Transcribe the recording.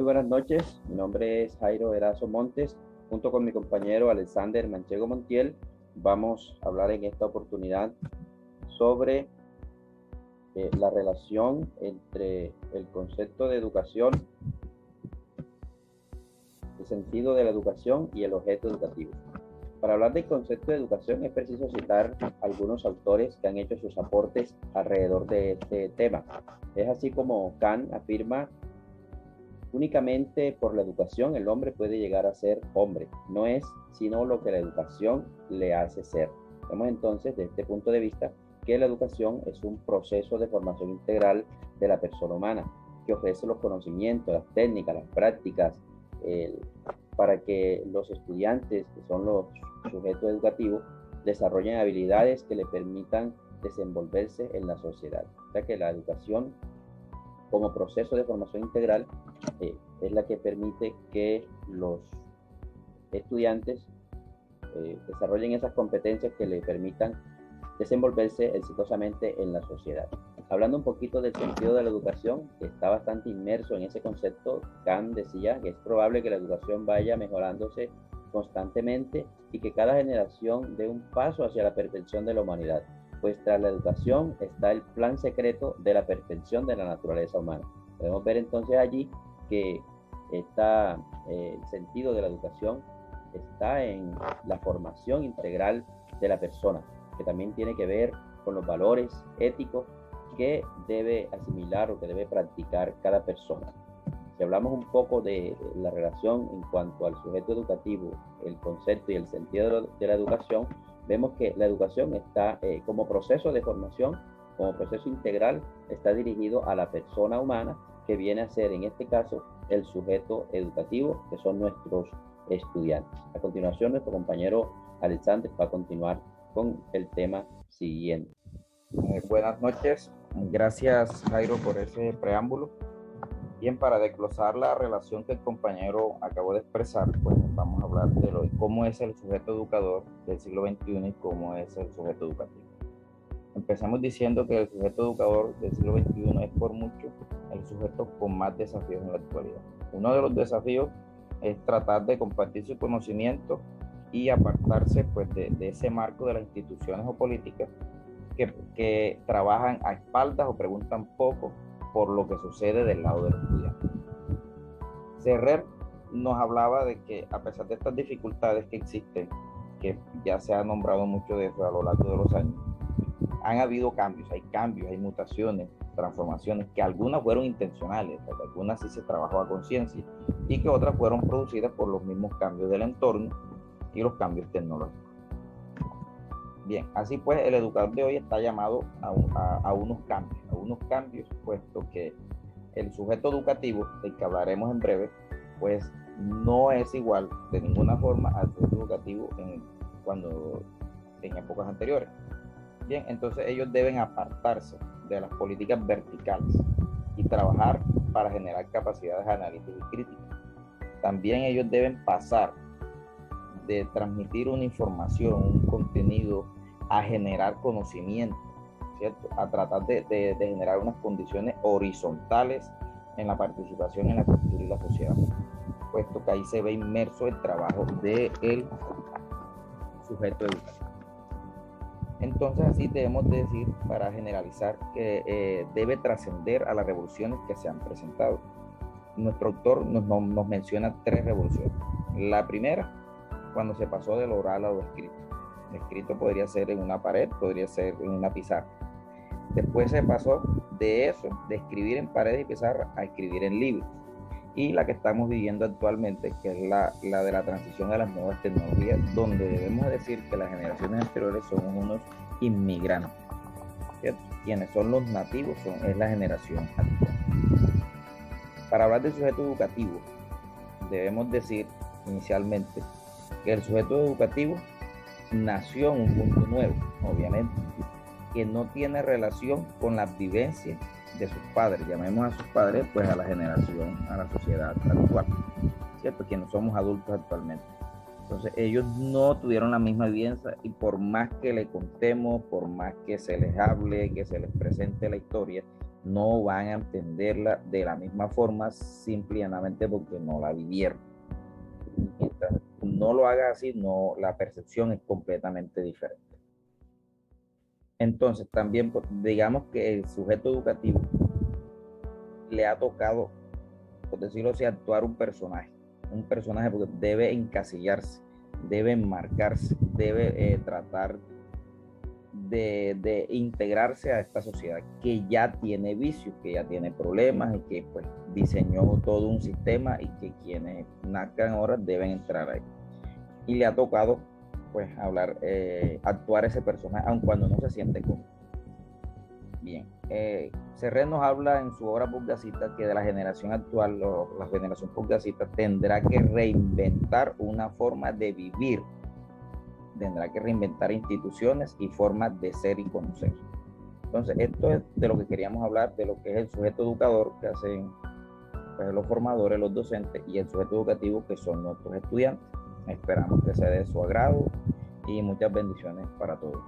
muy buenas noches. Mi nombre es Jairo Erazo Montes. Junto con mi compañero Alexander Manchego Montiel, vamos a hablar en esta oportunidad sobre la relación entre el concepto de educación, el sentido de la educación y el objeto educativo. Para hablar del concepto de educación es preciso citar algunos autores que han hecho sus aportes alrededor de este tema. Es así como Kant afirma: únicamente por la educación el hombre puede llegar a ser hombre, no es sino lo que la educación le hace ser. Vemos entonces desde este punto de vista que la educación es un proceso de formación integral de la persona humana, que ofrece los conocimientos, las técnicas, las prácticas, para que los estudiantes, que son los sujetos educativos, desarrollen habilidades que le permitan desenvolverse en la sociedad. O sea que la educación, como proceso de formación integral, es la que permite que los estudiantes desarrollen esas competencias que le permitan desenvolverse exitosamente en la sociedad. Hablando un poquito del sentido de la educación, que está bastante inmerso en ese concepto, Kant decía que es probable que la educación vaya mejorándose constantemente y que cada generación dé un paso hacia la perfección de la humanidad, pues tras la educación está el plan secreto de la perfección de la naturaleza humana. Podemos ver entonces allí que el sentido de la educación está en la formación integral de la persona, que también tiene que ver con los valores éticos que debe asimilar o que debe practicar cada persona. Si hablamos un poco de la relación en cuanto al sujeto educativo, el concepto y el sentido de la educación, vemos que la educación está como proceso de formación, como proceso integral, está dirigido a la persona humana, que viene a ser en este caso el sujeto educativo, que son nuestros estudiantes. A continuación, nuestro compañero Alexander va a continuar con el tema siguiente. Buenas noches, gracias Jairo por ese preámbulo. Bien, para desglosar la relación que el compañero acabó de expresar, pues vamos a hablar de cómo es el sujeto educador del siglo XXI y cómo es el sujeto educativo. Empezamos diciendo que el sujeto educador del siglo XXI es por mucho el sujeto con más desafíos en la actualidad. Uno de los desafíos es tratar de compartir su conocimiento y apartarse pues de ese marco de las instituciones o políticas que trabajan a espaldas o preguntan poco por lo que sucede del lado del estudiante. Serrer nos hablaba de que a pesar de estas dificultades que existen, que ya se ha nombrado mucho de eso a lo largo de los años, han habido cambios, hay mutaciones, transformaciones, que algunas fueron intencionales, algunas sí se trabajó a conciencia y que otras fueron producidas por los mismos cambios del entorno y los cambios tecnológicos. Bien, así pues el educador de hoy está llamado a unos cambios, puesto que el sujeto educativo, del que hablaremos en breve, pues no es igual de ninguna forma al sujeto educativo en épocas anteriores. Bien, entonces ellos deben apartarse de las políticas verticales y trabajar para generar capacidades analíticas y críticas. También ellos deben pasar de transmitir una información, un contenido, a generar conocimiento, ¿cierto? A tratar de generar unas condiciones horizontales en la participación en la cultura y la sociedad, puesto que ahí se ve inmerso el trabajo del sujeto educativo. Entonces así debemos decir, para generalizar, que debe trascender a las revoluciones que se han presentado. Nuestro autor nos menciona 3 revoluciones. La primera, cuando se pasó del oral a lo escrito. El escrito podría ser en una pared, podría ser en una pizarra. Después se pasó de eso, de escribir en paredes y pizarra, a escribir en libros. Y la que estamos viviendo actualmente, que es la de la transición a las nuevas tecnologías, donde debemos decir que las generaciones anteriores son unos inmigrantes, ¿cierto? Quienes son los nativos es la generación actual. Para hablar del sujeto educativo, debemos decir inicialmente que el sujeto educativo nació en un mundo nuevo, obviamente, que no tiene relación con las vivencias de sus padres. Llamemos a sus padres pues a la generación, a la sociedad actual, ¿cierto? Quienes somos adultos actualmente. Entonces ellos no tuvieron la misma vivencia y por más que le contemos, por más que se les hable, que se les presente la historia, no van a entenderla de la misma forma, simple y llanamente porque no la vivieron. Mientras no lo haga así, no, la percepción es completamente diferente. Entonces, también digamos que el sujeto educativo le ha tocado, por decirlo así, actuar un personaje porque debe encasillarse, debe enmarcarse, debe tratar de integrarse a esta sociedad que ya tiene vicios, que ya tiene problemas y que pues diseñó todo un sistema y que quienes nazcan ahora deben entrar ahí. Y le ha tocado pues actuar ese personaje, aun cuando no se siente cómodo. Bien, Serret nos habla en su obra Pulgacita que de la generación actual, la generación Pulgacita tendrá que reinventar una forma de vivir, tendrá que reinventar instituciones y formas de ser y conocer. Entonces, esto es de lo que queríamos hablar, de lo que es el sujeto educador que hacen pues, los formadores, los docentes, y el sujeto educativo que son nuestros estudiantes. Esperamos que sea de su agrado y muchas bendiciones para todos.